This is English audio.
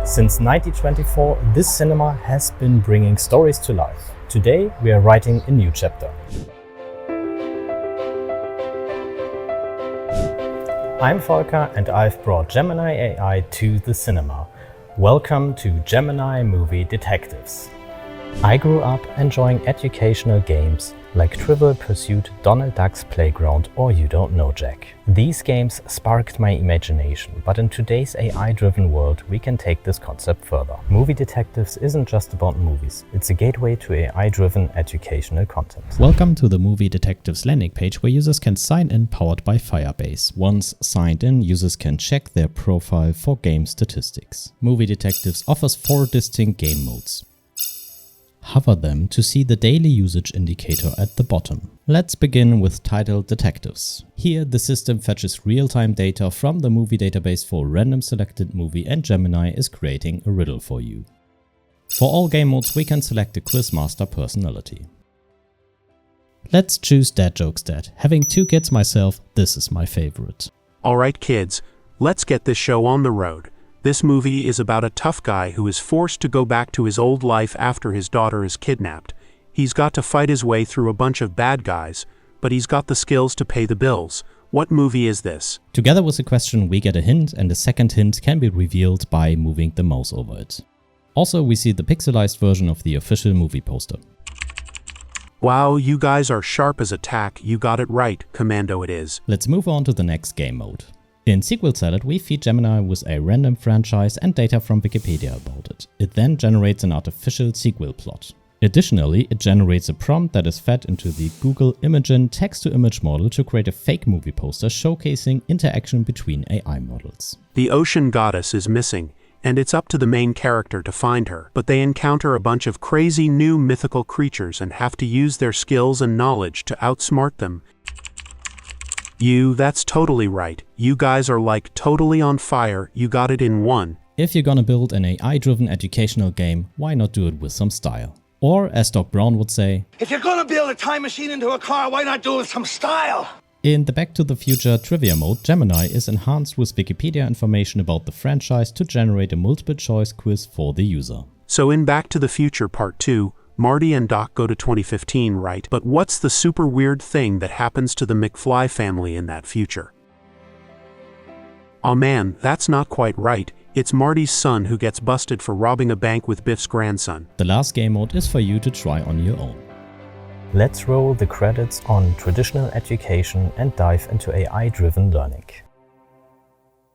Since 1924, this cinema has been bringing stories to life. Today, we are writing a new chapter. I'm Volker and I've brought Gemini AI to the cinema. Welcome to Gemini Movie Detectives. I grew up enjoying educational games like Trivial Pursuit, Donald Duck's Playground or You Don't Know Jack. These games sparked my imagination, but in today's AI-driven world, we can take this concept further. Movie Detectives isn't just about movies, it's a gateway to AI-driven educational content. Welcome to the Movie Detectives landing page where users can sign in powered by Firebase. Once signed in, users can check their profile for game statistics. Movie Detectives offers 4 distinct game modes. Hover them to see the daily usage indicator at the bottom. Let's begin with titled Detectives. Here, the system fetches real-time data from the movie database for a random selected movie and Gemini is creating a riddle for you. For all game modes, we can select the Quizmaster personality. Let's choose Dad Jokes Dad. Having 2 kids myself, this is my favorite. Alright kids, let's get this show on the road. This movie is about a tough guy who is forced to go back to his old life after his daughter is kidnapped. He's got to fight his way through a bunch of bad guys, but he's got the skills to pay the bills. What movie is this? Together with the question, we get a hint, and the second hint can be revealed by moving the mouse over it. Also, we see the pixelized version of the official movie poster. Wow, you guys are sharp as a tack. You got it right, Commando it is. Let's move on to the next game mode. In Sequel Salad, we feed Gemini with a random franchise and data from Wikipedia about it. It then generates an artificial sequel plot. Additionally, it generates a prompt that is fed into the Google Imagen text-to-image model to create a fake movie poster showcasing interaction between AI models. The ocean goddess is missing, and it's up to the main character to find her, but they encounter a bunch of crazy new mythical creatures and have to use their skills and knowledge to outsmart them. That's totally right. You guys are like totally on fire. You got it in one. If you're gonna build an AI-driven educational game, why not do it with some style? Or, as Doc Brown would say, if you're gonna build a time machine into a car, why not do it with some style? In the Back to the Future trivia mode, Gemini is enhanced with Wikipedia information about the franchise to generate a multiple-choice quiz for the user. So in Back to the Future Part 2, Marty and Doc go to 2015, right? But what's the super weird thing that happens to the McFly family in that future? Oh man, that's not quite right. It's Marty's son who gets busted for robbing a bank with Biff's grandson. The last game mode is for you to try on your own. Let's roll the credits on traditional education and dive into AI-driven learning.